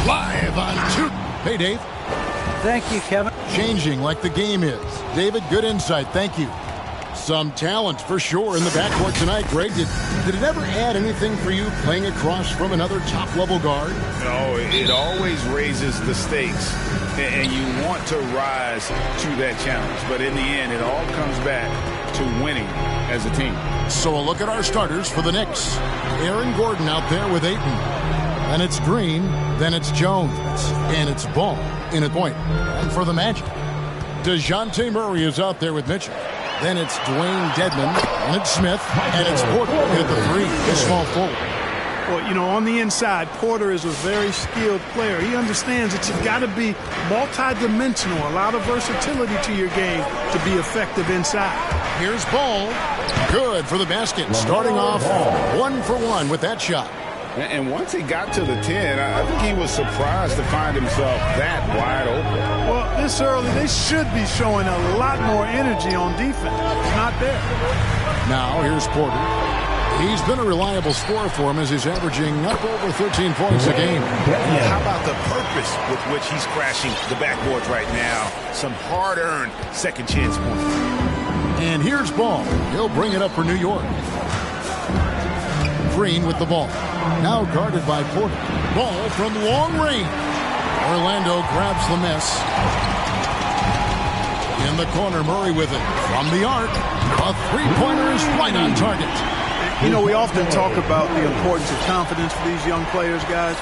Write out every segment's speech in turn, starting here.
Live on two. Hey, Dave. Thank you, Kevin. Changing like the game is. David, good insight. Thank you. Some talent for sure in the backcourt tonight. Greg, did it ever add anything for you playing across from another top-level guard? No, it always raises the stakes, and you want to rise to that challenge. But in the end, it all comes back to winning as a team. So a look at our starters for the Knicks. Aaron Gordon out there with Ayton. Then it's Green, then it's Jones, and it's Ball in a point. And for the Magic, DeJounte Murray is out there with Mitchell. Then it's Dwayne Dedmon, and it's Smith, and it's Porter at the three, the small forward. Well, you know, on the inside, Porter is a very skilled player. He understands that you've got to be multi-dimensional, a lot of versatility to your game to be effective inside. Here's Ball. Good for the basket. Starting off 1 for 1 with that shot. And once he got to the 10, I think he was surprised to find himself that wide open. Well, this early, they should be showing a lot more energy on defense. It's not there. Now, here's Porter. He's been a reliable scorer for him as he's averaging up over 13 points a game. Yeah, how about the purpose with which he's crashing the backboards right now? Some hard-earned second chance points. And here's Ball. He'll bring it up for New York. Green with the ball. Now guarded by Porter. Ball from long range. Orlando grabs the miss. In the corner, Murray with it. From the arc, a three-pointer is right on target. You know, we often talk about the importance of confidence for these young players, guys.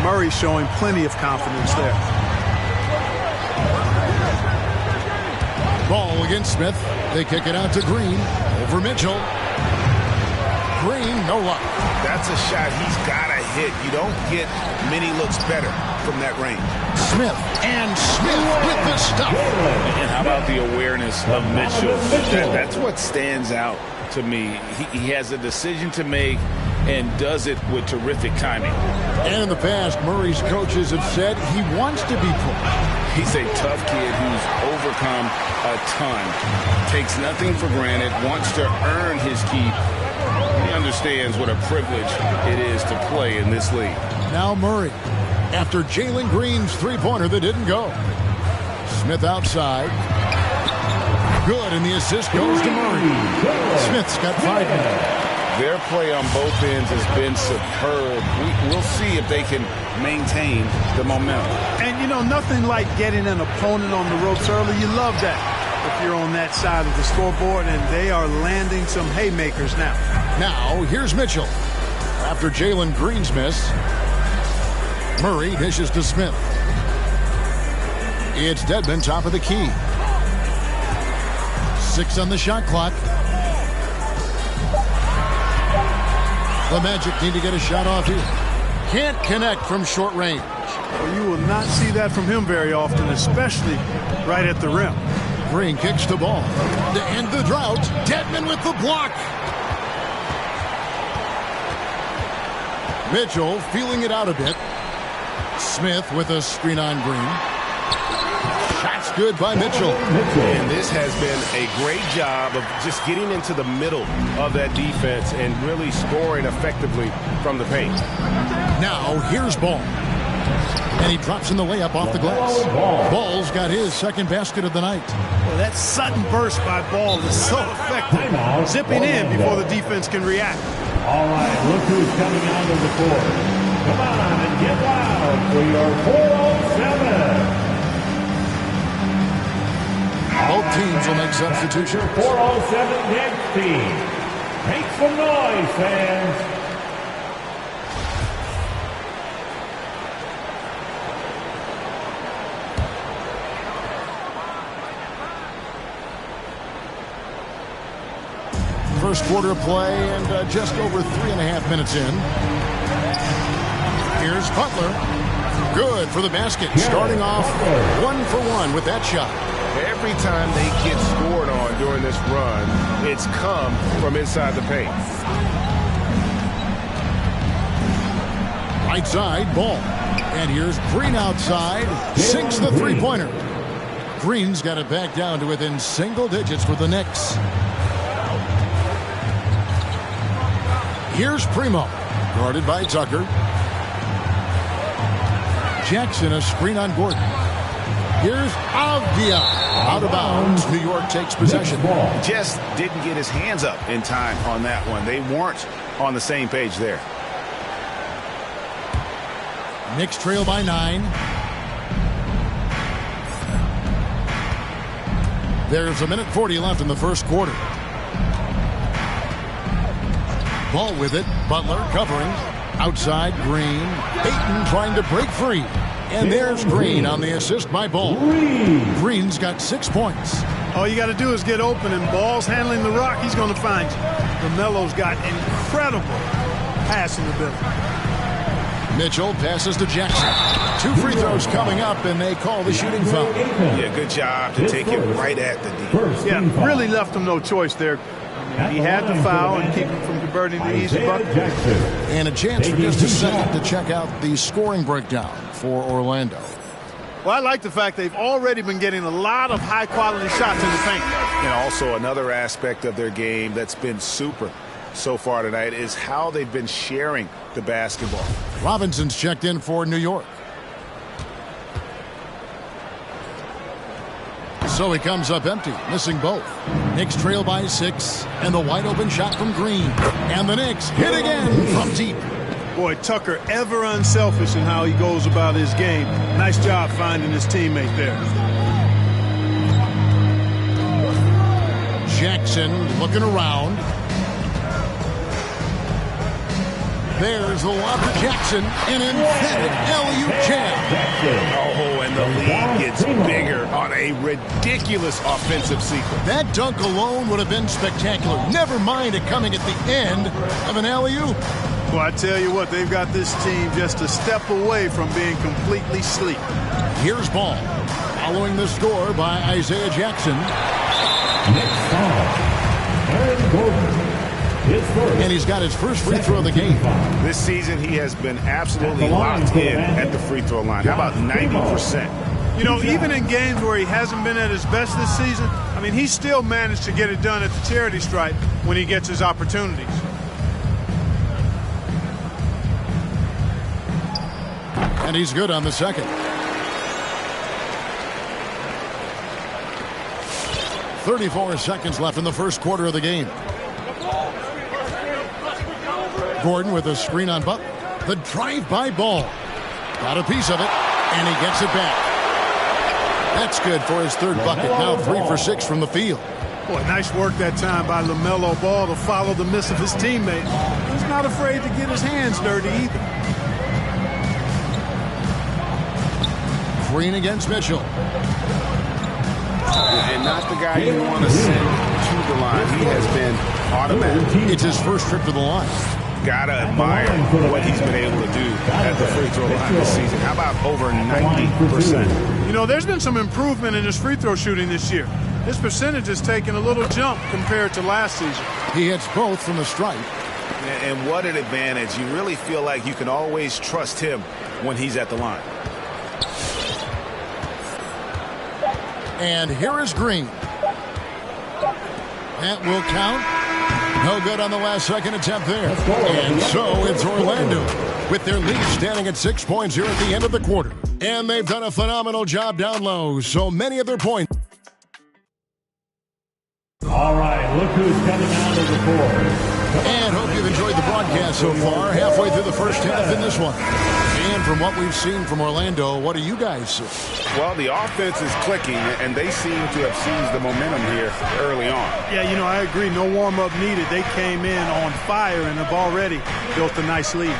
Murray showing plenty of confidence there. Ball against Smith. They kick it out to Green. Over Mitchell. Green, no luck. That's a shot he's got to hit. You don't get many looks better from that range. Smith, and Smith with the stuff. And how about the awareness of Mitchell? That's what stands out to me. He has a decision to make and does it with terrific timing. And in the past, Murray's coaches have said he wants to be pushed. He's a tough kid who's overcome a ton. Takes nothing for granted, wants to earn his keep. He understands what a privilege it is to play in this league. Now Murray, after Jalen Green's three-pointer that didn't go. Smith outside. Good, and the assist goes to Murray. Smith's got 5 minutes. Their play on both ends has been superb. We'll see if they can maintain the momentum. And, you know, nothing like getting an opponent on the ropes early. You love that if you're on that side of the scoreboard, and they are landing some haymakers now. Now, here's Mitchell. After Jalen Green's miss, Murray dishes to Smith. It's Dedmon, top of the key. 6 on the shot clock. The Magic need to get a shot off here. Can't connect from short range. Well, you will not see that from him very often, especially right at the rim. Green kicks the ball. To end the drought, Dedmon with the block. Mitchell feeling it out a bit. Smith with a screen on Green. Shots good by Mitchell. And this has been a great job of just getting into the middle of that defense and really scoring effectively from the paint. Now here's Ball. And he drops in the layup off the glass. Ball's got his second basket of the night. Well, that sudden burst by Ball is so effective. Zipping in before the defense can react. All right, look who's coming out of the court. Come on and get loud for your 407. Both teams will make substitutions. 407 Knicks team. Make some noise, fans. First quarter of play and just over 3.5 minutes in. Here's Butler. Good for the basket. Starting off 1 for 1 with that shot. Every time they get scored on during this run, it's come from inside the paint. Right side, Ball. And here's Green outside. Sinks the three-pointer. Green's got it back down to within single digits for the Knicks. Here's Primo, guarded by Tucker. Jackson, a screen on Gordon. Here's Avdia. Out of bounds. New York takes possession. Just didn't get his hands up in time on that one. They weren't on the same page there. Knicks trail by 9. There's 1:40 left in the first quarter. Ball with it. Butler covering. Outside, Green. Ayton trying to break free. And there's Green on the assist by Ball. Green's got 6 points. All you got to do is get open, and Ball's handling the rock. He's going to find you. LaMelo's got incredible passing ability. Mitchell passes to Jackson. 2 free throws coming up, and they call the shooting foul. Yeah, good job to take it right at the D. Yeah, really left him no choice there. He had to foul and keep him from converting the easy bucket. And a chance for just a second to check out the scoring breakdown for Orlando. Well, I like the fact they've already been getting a lot of high-quality shots in the paint. And also another aspect of their game that's been super so far tonight is how they've been sharing the basketball. Robinson's checked in for New York. So he comes up empty, missing both. Knicks trail by 6, and the wide open shot from Green. And the Knicks hit again from deep. Boy, Tucker ever unselfish in how he goes about his game. Nice job finding his teammate there. Jackson looking around. There's the lob to Jackson, an emphatic LU jam. Oh, and the lead gets bigger on a ridiculous offensive sequence. That dunk alone would have been spectacular. Never mind it coming at the end of an LU. Well, I tell you what, they've got this team just a step away from being completely asleep. Here's Ball, following the score by Isaiah Jackson. Next foul, Aaron Gordon. And he's got his first free throw of the game. This season, he has been absolutely locked in at the free throw line. How about 90%? You know, even in games where he hasn't been at his best this season, I mean, he still managed to get it done at the charity stripe when he gets his opportunities. And he's good on the second. 34 seconds left in the first quarter of the game. Gordon with a screen on Butler. The drive-by Ball. Got a piece of it, and he gets it back. That's good for his third bucket. Now 3 for 6 from the field. Boy, nice work that time by LaMelo Ball to follow the miss of his teammate. He's not afraid to get his hands dirty either. Green against Mitchell. And not the guy you want to send to the line. He has been automatic. It's his first trip to the line. Gotta admire what he's been able to do at the free throw line this season. How about over 90%? You know, there's been some improvement in his free throw shooting this year. His percentage has taken a little jump compared to last season. He hits both from the stripe. And what an advantage. You really feel like you can always trust him when he's at the line. And here is Green. That will count. No good on the last second attempt there. And so it's Orlando with their lead standing at 6 points here at the end of the quarter. And they've done a phenomenal job down low. So many of their points. All right, look who's coming out of the court. And hope you've enjoyed the broadcast so far. Halfway through the first half in this one. And from what we've seen from Orlando, what do you guys see? Well, the offense is clicking, and they seem to have seized the momentum here early on. Yeah, you know, I agree. No warm-up needed. They came in on fire and have already built a nice lead.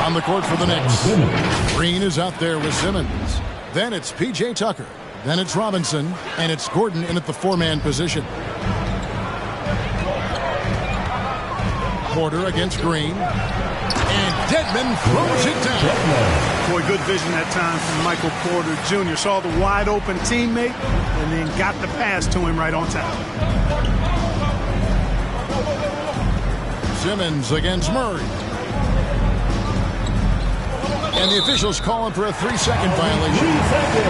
On the court for the Knicks. Green is out there with Simmons. Then it's P.J. Tucker. Then it's Robinson. And it's Gordon in at the 4-man position. Porter against Green. And Dedmon throws it down. Boy, good vision that time from Michael Porter Jr. Saw the wide open teammate and then got the pass to him right on time. Simmons against Murray. And the officials calling for a 3-second violation. 3 seconds.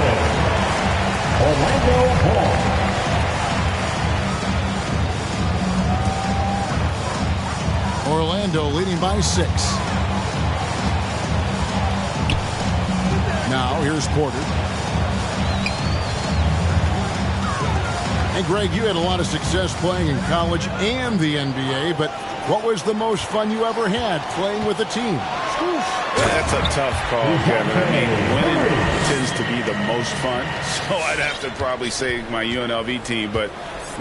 Orlando Hall. Orlando leading by 6. Now Here's Porter. And Greg, you had a lot of success playing in college and the NBA, but what was the most fun you ever had playing with a team? That's a tough call, Kevin. I mean, winning tends to be the most fun, so I'd have to probably say my UNLV team, but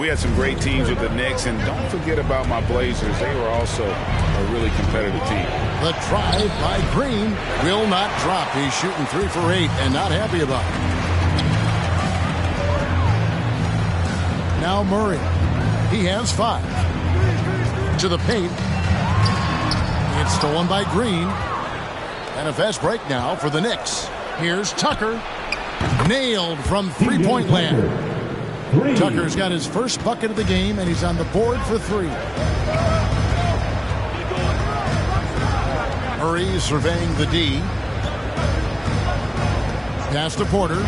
we had some great teams with the Knicks, and don't forget about my Blazers. They were also a really competitive team. The try by Green will not drop. He's shooting 3 for 8 and not happy about it. Now Murray. He has 5. To the paint. It's stolen by Green. And a fast break now for the Knicks. Here's Tucker. Nailed from three-point land. Tucker's got his first bucket of the game, and he's on the board for 3. Murray surveying the D. Pass to Porter.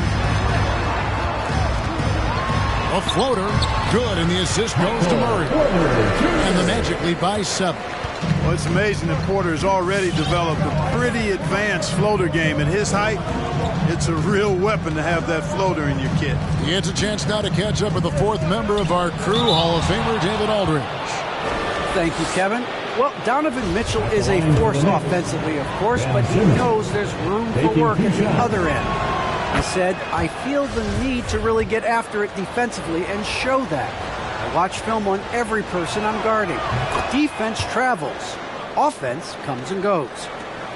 A floater. Good, and the assist goes to Murray. And the Magic lead by 7. Well, it's amazing that Porter has already developed a pretty advanced floater game. At his height, it's a real weapon to have that floater in your kit. He gets a chance now to catch up with the 4th member of our crew, Hall of Famer David Aldridge. Thank you, Kevin. Well, Donovan Mitchell is a force offensively, of course, but he knows there's room for work at the other end. He said, I feel the need to really get after it defensively and show that. I watch film on every person I'm guarding. Defense travels. Offense comes and goes.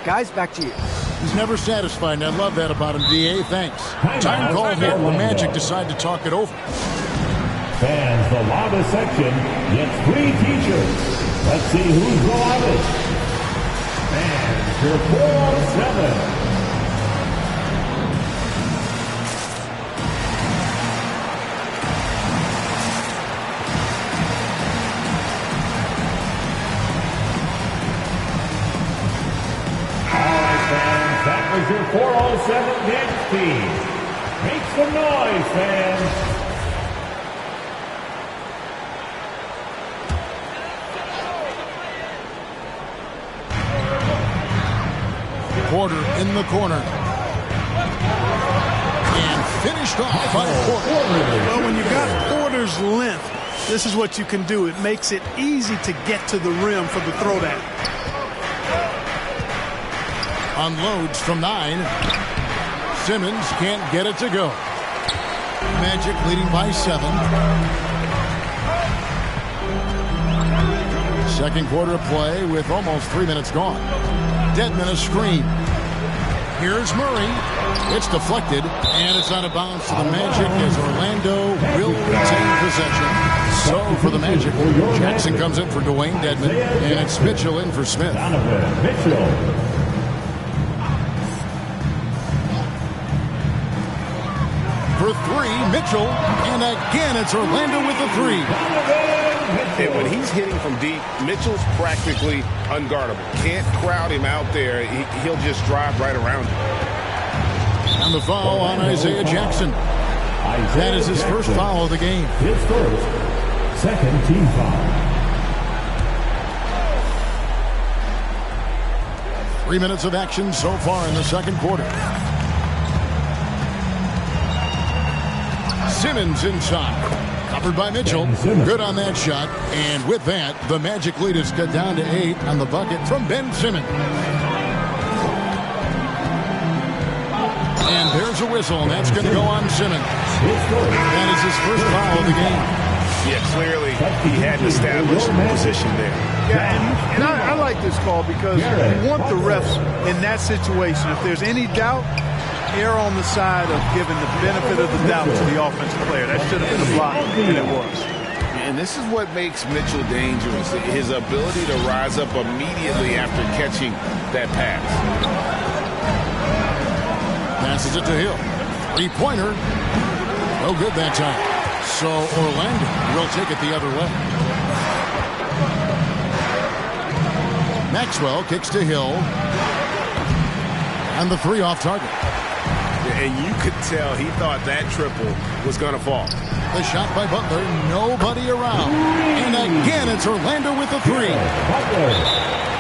Guys, back to you. He's never satisfied, and I love that about him, D.A. Thanks. Time called here. The Magic decide to talk it over. Fans, the loudest section gets 3 T-shirts. Let's see who's the loudest. Fans, your 407. That was your 407 Knicks team. Make some noise, fans. Porter in the corner. And finished off by Porter. Well, when you got Porter's length, this is what you can do. It makes it easy to get to the rim for the throwdown. Unloads from 9. Simmons can't get it to go. Magic leading by 7. Second quarter of play with almost 3 minutes gone. Dedmon a screen. Here's Murray. It's deflected, and it's out of bounds to the Magic as Orlando will retain possession. So for the Magic, Jackson comes in for Dwayne Dedmon, and it's Mitchell in for Smith. Donovan Mitchell. For 3, Mitchell, and again it's Orlando with the 3. And when he's hitting from deep, Mitchell's practically unguardable. Can't crowd him out there. He'll just drive right around him. And the foul on Isaiah Jackson. That is his first foul of the game. His first, second team foul. 3 minutes of action so far in the second quarter. Simmons inside. Covered by Mitchell. Good on that shot. And with that, the Magic lead is cut down to 8 on the bucket from Ben Simmons. And there's a whistle, and that's going to go on Simmons. That is his first foul of the game. Yeah, clearly he had an established position there. Yeah, and I like this call because you want the refs in that situation. If there's any doubt, err on the side of giving the benefit of the doubt to the offensive player. That should have been a block, and it was. And this is what makes Mitchell dangerous, his ability to rise up immediately after catching that pass. Passes it to Hill. 3-pointer. No good that time. So Orlando will take it the other way. Maxwell kicks to Hill. And the 3 off target. And you could tell he thought that triple was going to fall. The shot by Butler. Nobody around. And again, it's Orlando with the three.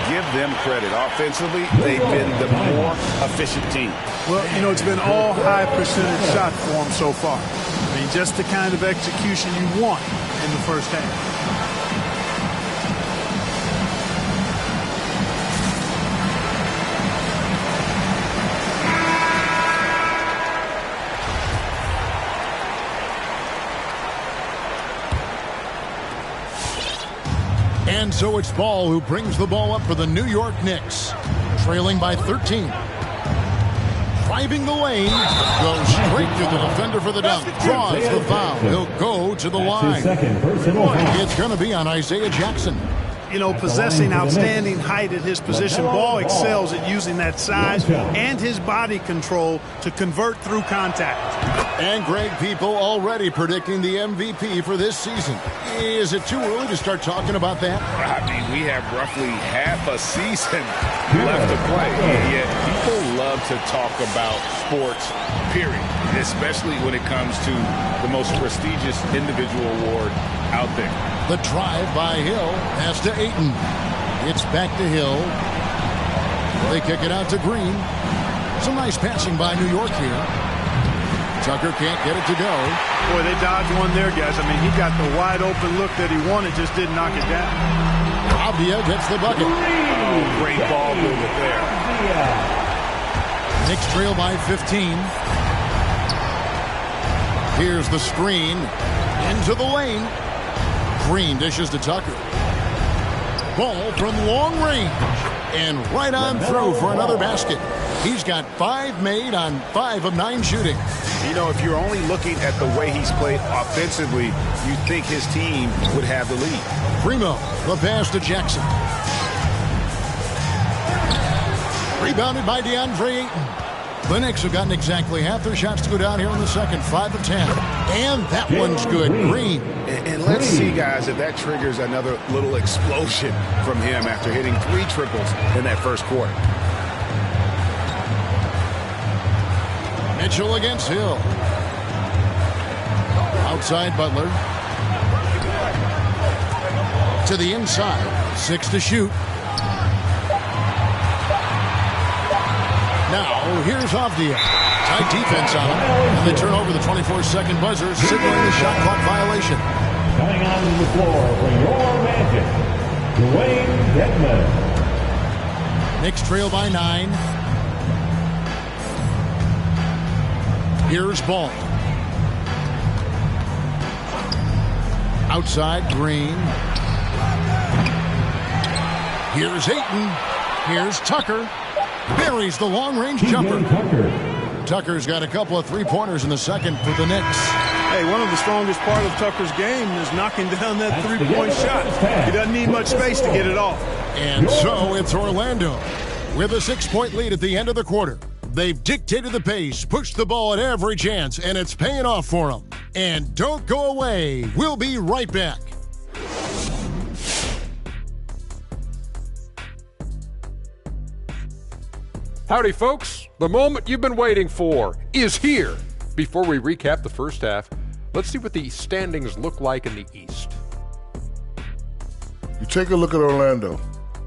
Give them credit. Offensively, they've been the more efficient team. Well, you know, it's been all high percentage shot for them so far. I mean, just the kind of execution you want in the first half. And so it's Ball who brings the ball up for the New York Knicks, trailing by 13. Driving the lane, goes straight to the defender for the dunk, draws the foul. He'll go to the line. It's going to be on Isaiah Jackson. You know, possessing outstanding height at his position, Ball excels at using that size and his body control to convert through contact. And Greg, people already predicting the MVP for this season. Is it too early to start talking about that? I mean, we have roughly half a season left to play, and yet people love to talk about sports, period, especially when it comes to the most prestigious individual award out there. The drive by Hill, pass to Ayton. It's back to Hill. They kick it out to Green. Some nice passing by New York here. Tucker can't get it to go. Boy, they dodged one there, guys. I mean, he got the wide open look that he wanted, just didn't knock it down. Avdia gets the bucket. Oh, great ball movement there. Knicks trail by 15. Here's the screen. Into the lane. Green dishes to Tucker. Ball from long range. And right on through for another basket. He's got 5 made on 5 of 9 shooting. You know, if you're only looking at the way he's played offensively, you'd think his team would have the lead. Primo, the pass to Jackson. Rebounded by DeAndre Ayton. The Knicks have gotten exactly half their shots to go down here in the second, 5 of 10. And that one's good. Green. And let's see, guys, if that triggers another little explosion from him after hitting 3 triples in that first quarter. Mitchell against Hill. Outside Butler. To the inside. 6 to shoot. Now, here's Avdia. Tight defense on him. And they turn over the 24-second buzzer, signaling the shot clock violation. Coming onto the floor for your Magic, Dwayne Dedmon. Knicks trail by 9. Here's Ball. Outside, Green. Here's Ayton. Here's Tucker. Buries the long-range jumper. Tucker's got a couple of three-pointers in the second for the Knicks. Hey, one of the strongest part of Tucker's game is knocking down that three-point shot. He doesn't need much space to get it off. And so it's Orlando with a 6-point lead at the end of the quarter. They've dictated the pace, pushed the ball at every chance, and it's paying off for them. And don't go away. We'll be right back. Howdy, folks. The moment you've been waiting for is here. Before we recap the first half, let's see what the standings look like in the East. You take a look at Orlando.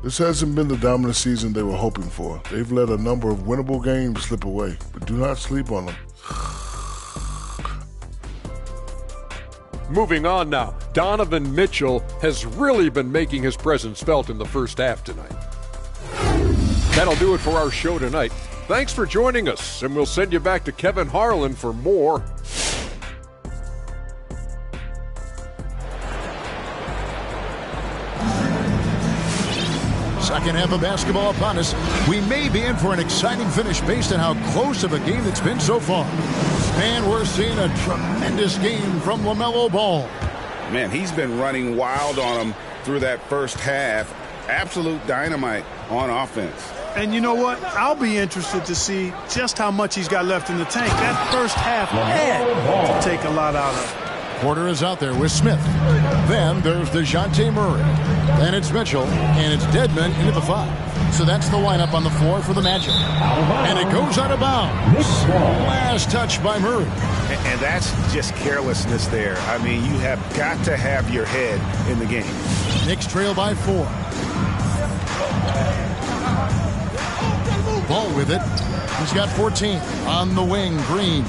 This hasn't been the dominant season they were hoping for. They've let a number of winnable games slip away, but do not sleep on them. Moving on now, Donovan Mitchell has really been making his presence felt in the first half tonight. That'll do it for our show tonight. Thanks for joining us, and we'll send you back to Kevin Harlan for more. Second half of basketball upon us. We may be in for an exciting finish based on how close of a game it's been so far. Man, we're seeing a tremendous game from LaMelo Ball. Man, he's been running wild on him through that first half. Absolute dynamite on offense. And you know what? I'll be interested to see just how much he's got left in the tank. That first half had to take a lot out of it. Porter is out there with Smith. Then there's DeJounte Murray. Then it's Mitchell, and it's Dedmon into the 5. So that's the lineup on the floor for the Magic. And it goes out of bounds. Last touch by Murray. And that's just carelessness there. I mean, you have got to have your head in the game. Knicks trail by 4. Ball with it. He's got 14. On the wing, Green.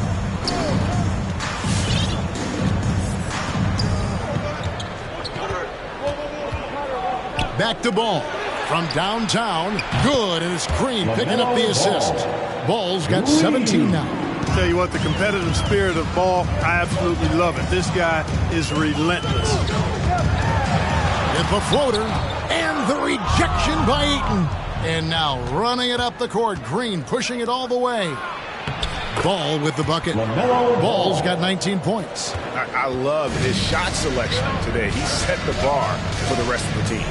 Back to Ball. From downtown. Good, and it's Green picking up the assist. Ball's got 17 now. Tell you what, the competitive spirit of Ball, I absolutely love it. This guy is relentless. With the floater and the rejection by Eaton. And now running it up the court. Green pushing it all the way. Ball with the bucket. Ball's got 19 points. I love his shot selection today. He set the bar for the rest of the team.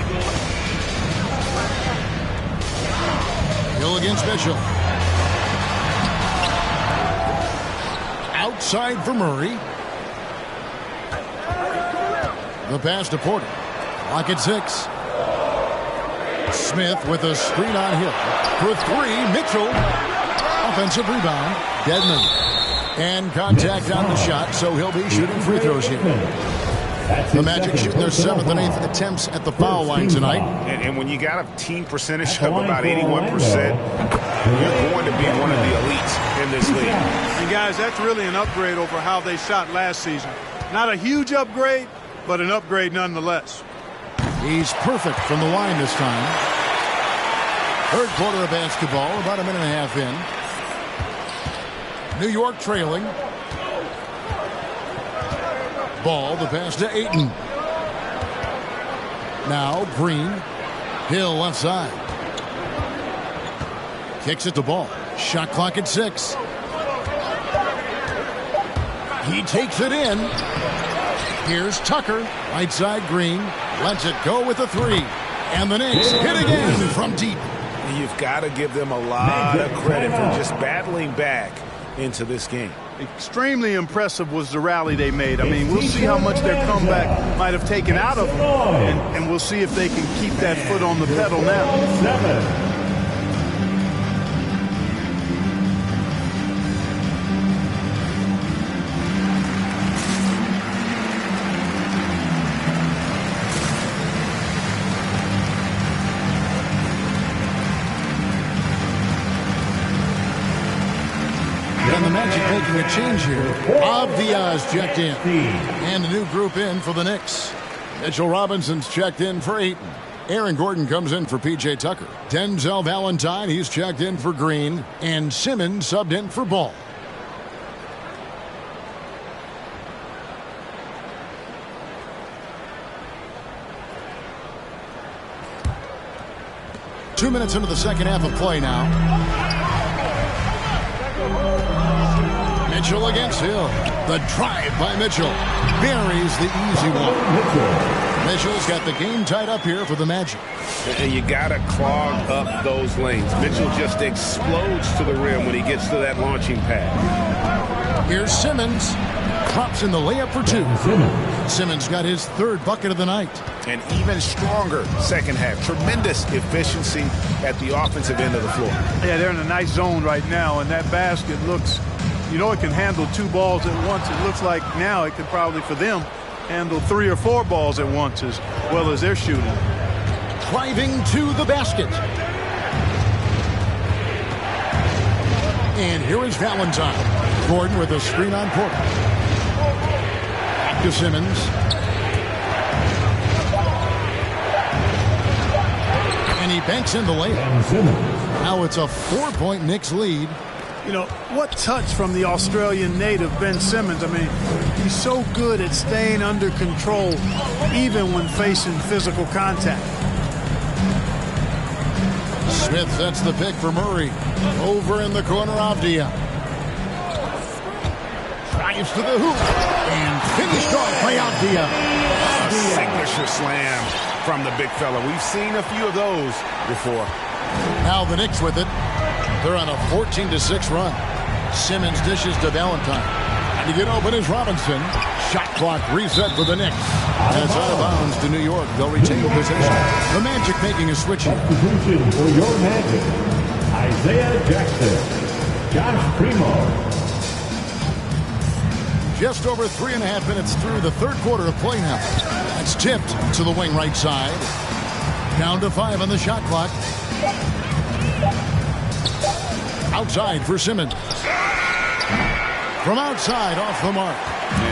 Hill against Mitchell. Outside for Murray. The pass to Porter. Lock at 6. Smith with a screen on Hill. For 3, Mitchell. Offensive rebound. Dedmon. And contact on the shot, so he'll be shooting free throws here. The Magic shooting their 7th and 8th attempts at the foul line tonight. And when you got a team percentage of about 81%, you're going to be one of the elites in this league. And guys, that's really an upgrade over how they shot last season. Not a huge upgrade, but an upgrade nonetheless. He's perfect from the line this time. Third quarter of basketball, about a minute and a half in. New York trailing. Ball, the pass to Ayton. Now Green. Hill left side. Kicks it to Ball. Shot clock at 6. He takes it in. Here's Tucker. Right side Green. Lets it go with a 3. And the Knicks hit again from deep. You've got to give them a lot of credit for just battling back into this game. Extremely impressive was the rally they made. I mean, we'll see how much their comeback might have taken out of them, and we'll see if they can keep that foot on the pedal now. 7. And the Magic making a change here. Abdiaz checked in. And a new group in for the Knicks. Mitchell Robinson's checked in for Ayton. Aaron Gordon comes in for P.J. Tucker. Denzel Valentine, he's checked in for Green. And Simmons subbed in for Ball. Two minutes into the second half of play now. Mitchell against Hill. The drive by Mitchell. Buries the easy one. Mitchell's got the game tied up here for the Magic. And you got to clog up those lanes. Mitchell just explodes to the rim when he gets to that launching pad. Here's Simmons. Drops in the layup for 2. Simmons got his 3rd bucket of the night. An even stronger second half. Tremendous efficiency at the offensive end of the floor. Yeah, they're in a nice zone right now, and that basket looks, you know, it can handle 2 balls at once. It looks like now it could probably, for them, handle 3 or 4 balls at once as well as they're shooting. Driving to the basket. And here is Valentine. Gordon with a screen on Porter. Back to Simmons. And he banks in the layup. Now it's a 4-point Knicks lead. You know, what touch from the Australian native, Ben Simmons. I mean, he's so good at staying under control, even when facing physical contact. Smith sets the pick for Murray. Over in the corner, Avdia. Drives to the hoop. And finished off by Avdia. A signature slam from the big fella. We've seen a few of those before. Now the Knicks with it. They're on a 14-6 run. Simmons dishes to Valentine. Trying to get open is Robinson. Shot clock reset for the Knicks. And it's out of bounds to New York. They'll retain possession. The Magic making a switch here. Substitution for your Magic. Isaiah Jackson. Josh Primo. Just over 3.5 minutes through the third quarter of play now. It's tipped to the wing right side. Down to 5 on the shot clock. Outside for Simmons. From outside, off the mark.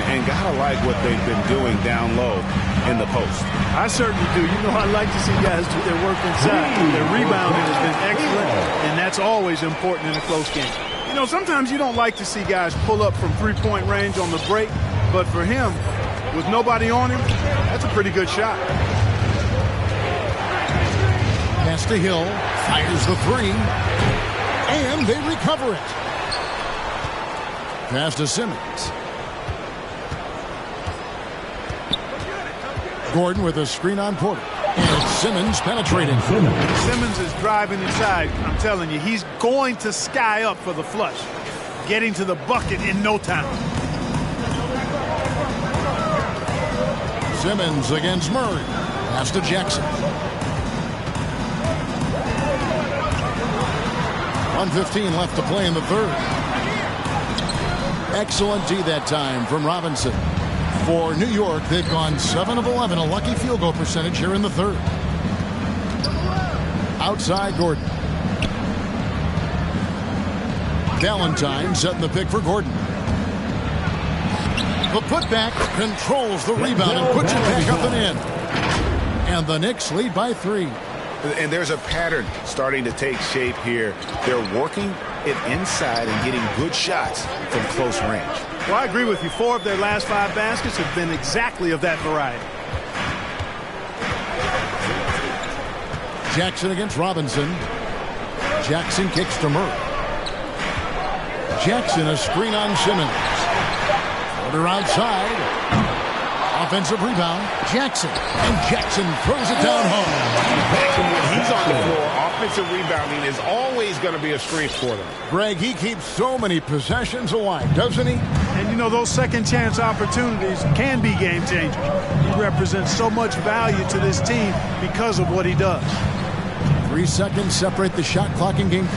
And gotta like what they've been doing down low in the post. I certainly do. You know, I like to see guys do their work inside. Their rebounding has been excellent, and that's always important in a close game. You know, sometimes you don't like to see guys pull up from three-point range on the break, but for him, with nobody on him, that's a pretty good shot. Pass to Hill, fires the three, and they recover it. Pass to Simmons. Gordon with a screen on Porter. And Simmons penetrating. Simmons is driving inside. I'm telling you, he's going to sky up for the flush. Getting to the bucket in no time. Simmons against Murray. Pass to Jackson. 1:15 left to play in the third. Excellent D that time from Robinson. For New York, they've gone 7 of 11, a lucky field goal percentage here in the third. Outside Gordon. Valentine setting the pick for Gordon. The putback controls the rebound and puts it back up and in. And the Knicks lead by 3. And there's a pattern starting to take shape here. They're working it inside and getting good shots from close range. Well, I agree with you. 4 of their last 5 baskets have been exactly of that variety. Jackson against Robinson. Jackson kicks to Murray. Jackson a screen on Simmons. Order outside. Offensive rebound. Jackson. And Jackson throws it down home. When he's on the floor, offensive rebounding is always going to be a strength for them. Greg, he keeps so many possessions alive, doesn't he? And, you know, those second chance opportunities can be game changers. He represents so much value to this team because of what he does. 3 seconds separate the shot clock and game.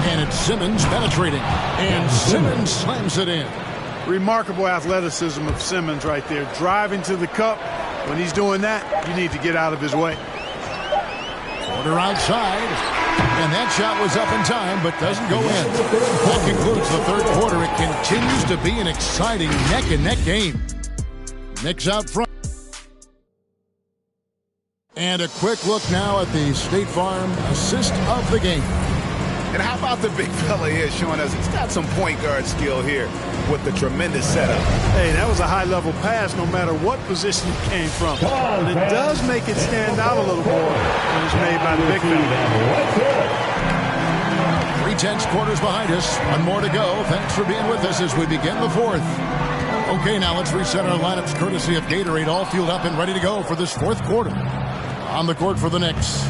And it's Simmons penetrating. And Simmons slams it in. Remarkable athleticism of Simmons right there. Driving to the cup. When he's doing that, you need to get out of his way. Porter outside. And that shot was up in time, but doesn't go in. That concludes the third quarter. It continues to be an exciting neck-and-neck game. Knicks out front. And a quick look now at the State Farm assist of the game. And how about the big fella here showing us he's got some point guard skill here with the tremendous setup. Hey, that was a high-level pass no matter what position it came from. But it does make it stand out a little more when it's made by the big fella. 3 tenths quarters behind us. 1 more to go. Thanks for being with us as we begin the fourth. Okay, now let's reset our lineups courtesy of Gatorade, all fueled up and ready to go for this fourth quarter. On the court for the Knicks,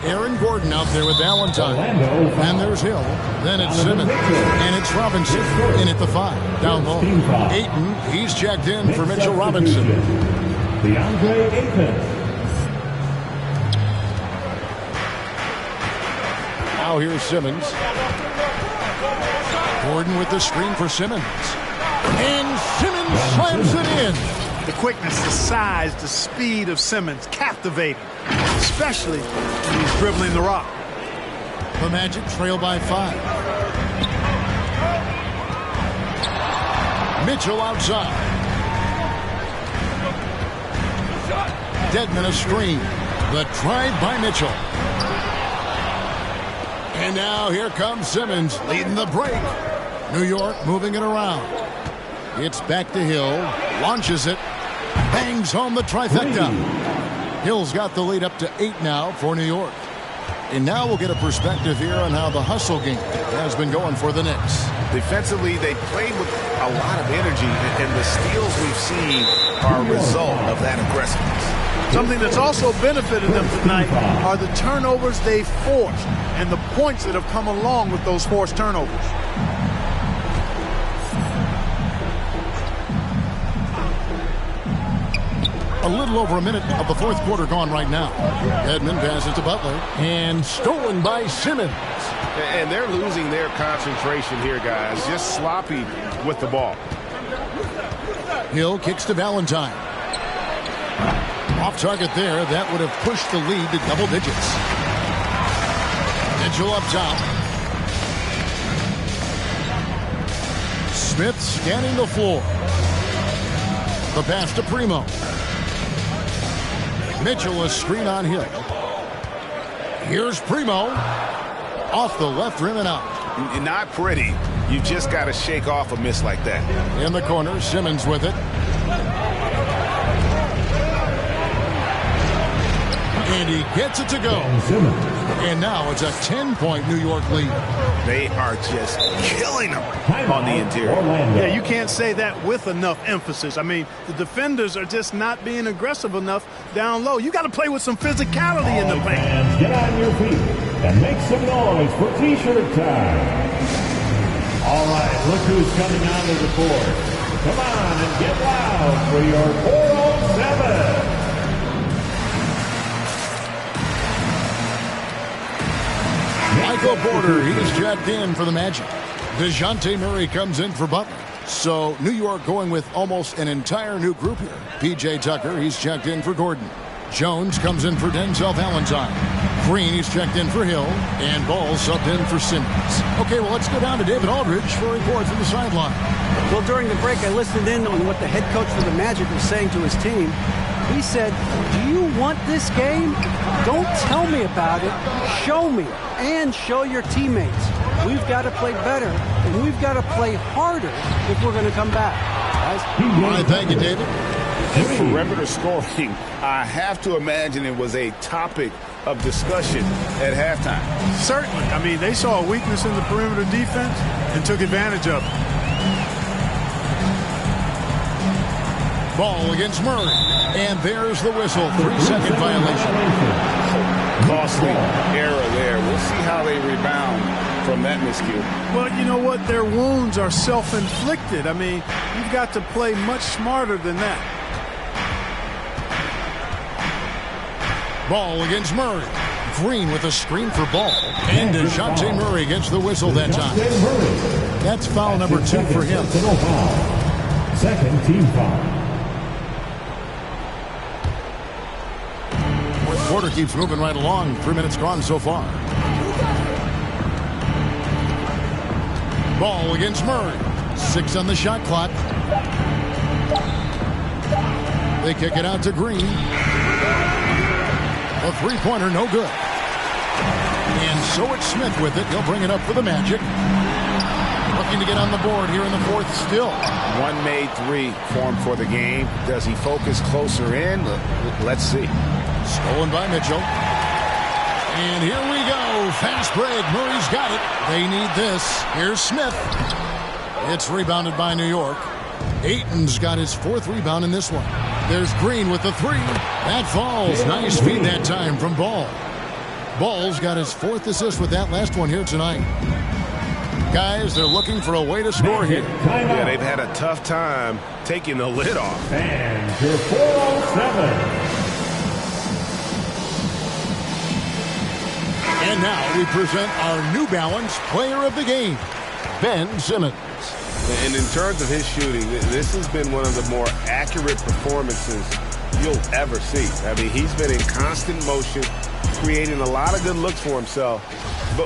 Aaron Gordon out there with Valentine. And there's Hill. Then it's Simmons. And it's Robinson in at the 5. Down low. Ayton, he's checked in for Mitchell Robinson. DeAndre Ayton. Now here's Simmons. Gordon with the screen for Simmons. And Simmons slams it in. The quickness, the size, the speed of Simmons, captivating, especially when he's dribbling the rock. The Magic trail by 5. Mitchell outside. Dedmon a screen. The drive by Mitchell. And now here comes Simmons leading the break. New York moving it around. It's back to Hill. Launches it. Bangs home the trifecta. Hill's got the lead up to 8 now for New York. And now we'll get a perspective here on how the hustle game has been going for the Knicks. Defensively, they played with a lot of energy, and the steals we've seen are a result of that aggressiveness. Something that's also benefited them tonight are the turnovers they forced and the points that have come along with those forced turnovers. A little over a minute of the fourth quarter gone right now. Edmond passes to Butler. And stolen by Simmons. And they're losing their concentration here, guys. Just sloppy with the ball. Hill kicks to Valentine. Off target there. That would have pushed the lead to double digits. Mitchell up top. Smith scanning the floor. The pass to Primo. Mitchell a screen on Hill. Here's Primo. Off the left rim and out. Not pretty. You just got to shake off a miss like that. In the corner, Simmons with it. And he gets it to go. And now it's a 10-point New York lead. They are just killing them on the interior. Yeah, you can't say that with enough emphasis. I mean, the defenders are just not being aggressive enough down low. You got to play with some physicality in the paint. Get on your feet and make some noise for T-shirt time. All right, look who's coming onto the court. Come on and get loud for your 407. Michael Porter, he's checked in for the Magic. DeJounte Murray comes in for Butler. So New York going with almost an entire new group here. P.J. Tucker, he's checked in for Gordon. Jones comes in for Denzel Valentine. Green, he's checked in for Hill. And Ball subbed in for Simmons. Okay, well, let's go down to David Aldridge for a report from the sideline. Well, during the break, I listened in on what the head coach for the Magic was saying to his team. He said, do you want this game? Don't tell me about it. Show me and show your teammates. We've got to play better, and we've got to play harder if we're going to come back. Guys? All right, thank you, David. And perimeter scoring, I have to imagine it was a topic of discussion at halftime. Certainly. I mean, they saw a weakness in the perimeter defense and took advantage of it. Ball against Murray. And there's the whistle. 3-second violation. Costly error there. We'll see how they rebound from that miscue. Well, you know what? Their wounds are self-inflicted. I mean, you've got to play much smarter than that. Ball against Murray. Green with a screen for Ball. And DeJounte Murray gets the whistle that time. That's foul number 2 for him. Second team foul. Fourth quarter keeps moving right along. 3 minutes gone so far. Ball against Murray. 6 on the shot clock. They kick it out to Green. A three-pointer, no good. And so it's Smith with it. He'll bring it up for the Magic. Looking to get on the board here in the fourth still. One made three for him for the game. Does he focus closer in? Let's see. Stolen by Mitchell. And here we go. Fast break. Murray's got it. They need this. Here's Smith. It's rebounded by New York. Ayton's got his 4th rebound in this one. There's Green with the 3. That falls. Nice feed that time from Ball. Ball's got his 4th assist with that last one here tonight. Guys, they're looking for a way to score here. Yeah, they've had a tough time taking the lid off. And your 407. And now we present our New Balance Player of the Game, Ben Simmons. And in terms of his shooting, this has been one of the more accurate performances you'll ever see. I mean, he's been in constant motion, creating a lot of good looks for himself.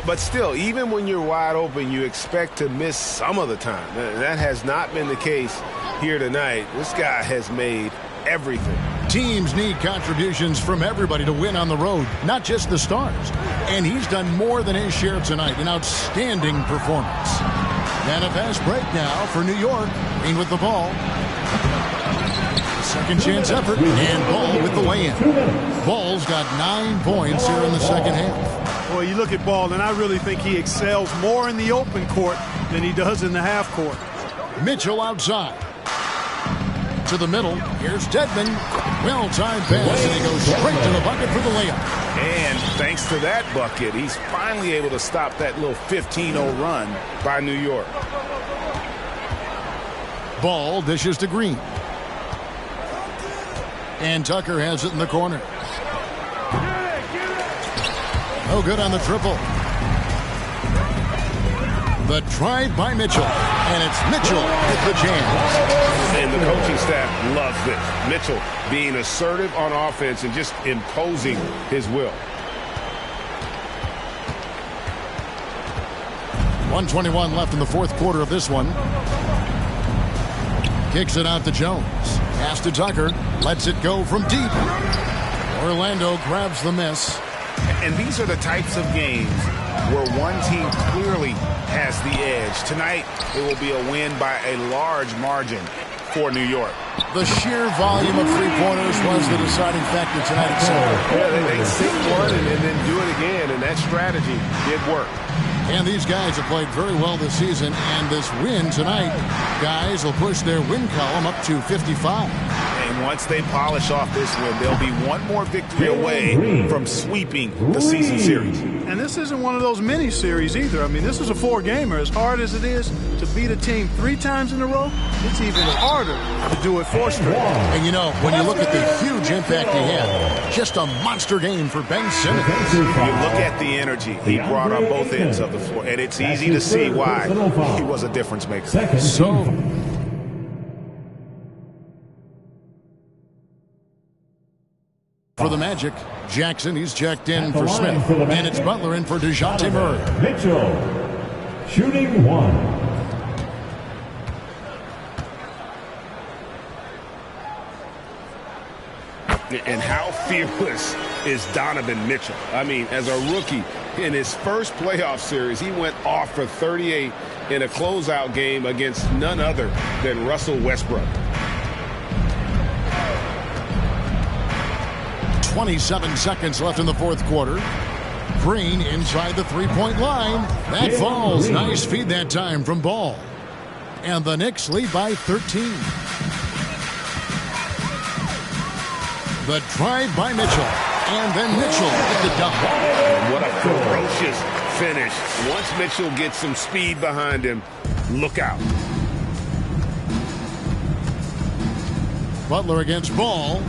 But still, even when you're wide open, you expect to miss some of the time. That has not been the case here tonight. This guy has made everything. Teams need contributions from everybody to win on the road, not just the stars. And he's done more than his share tonight. An outstanding performance. And a fast break now for New York. Green with the ball. Second chance effort. And Ball with the lay-in. Ball's got 9 points here in the second half. Well, you look at Ball, and I really think he excels more in the open court than he does in the half court. Mitchell outside. To the middle. Here's Dedmon. Well-timed pass, and he goes straight to the bucket for the layup. And thanks to that bucket, he's finally able to stop that little 15-0 run by New York. Ball dishes to Green. And Tucker has it in the corner. No good on the triple. The drive by Mitchell. And it's Mitchell with the jam. And the coaching staff loves this. Mitchell being assertive on offense and just imposing his will. 1:21 left in the fourth quarter of this one. Kicks it out to Jones. Pass to Tucker. Lets it go from deep. Orlando grabs the miss. And these are the types of games where one team clearly has the edge. Tonight, it will be a win by a large margin for New York. The sheer volume of three-pointers was the deciding factor tonight at center. Yeah, they sink one and then do it again, and that strategy did work. And these guys have played very well this season, and this win tonight, guys will push their win column up to 55. And once they polish off this win, they'll be one more victory away from sweeping the season series. And this isn't one of those mini series either. I mean, this is a 4-gamer. As hard as it is to beat a team 3 times in a row, it's even harder to do it 4 straight. And you know, when you look at the huge impact he had, just a monster game for Ben Simmons. You look at the energy he brought on both ends of the floor, and it's easy to see why he was a difference maker. So, for the Magic, Jackson, he's checked in for Smith. And it's Butler in for DeJounte Murray. Mitchell, shooting 1. And how fearless is Donovan Mitchell? I mean, as a rookie, in his first playoff series, he went off for 38 in a closeout game against none other than Russell Westbrook. 27 seconds left in the fourth quarter. Green inside the three-point line. That falls. Nice feed that time from Ball. And the Knicks lead by 13. The drive by Mitchell. And then Mitchell with the dunk. What a ferocious finish. Once Mitchell gets some speed behind him, look out. Butler against Ball.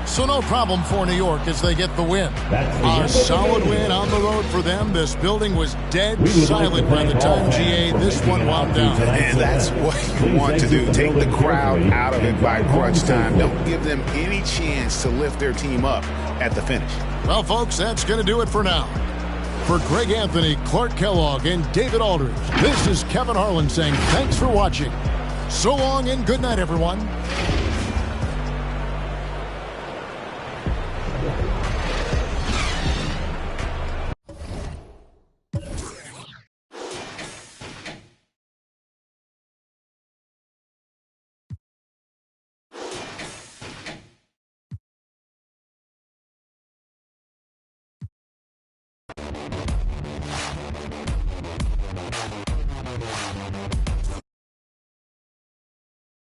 So no problem for New York as they get the win. A solid win on the road for them. This building was dead silent by the time GA this one wound down. And that's what you want to do. Take the crowd out of it by crunch time. Don't give them any chance to lift their team up at the finish. Well, folks, that's going to do it for now. For Greg Anthony, Clark Kellogg, and David Aldridge, this is Kevin Harlan saying thanks for watching. So long and good night, everyone.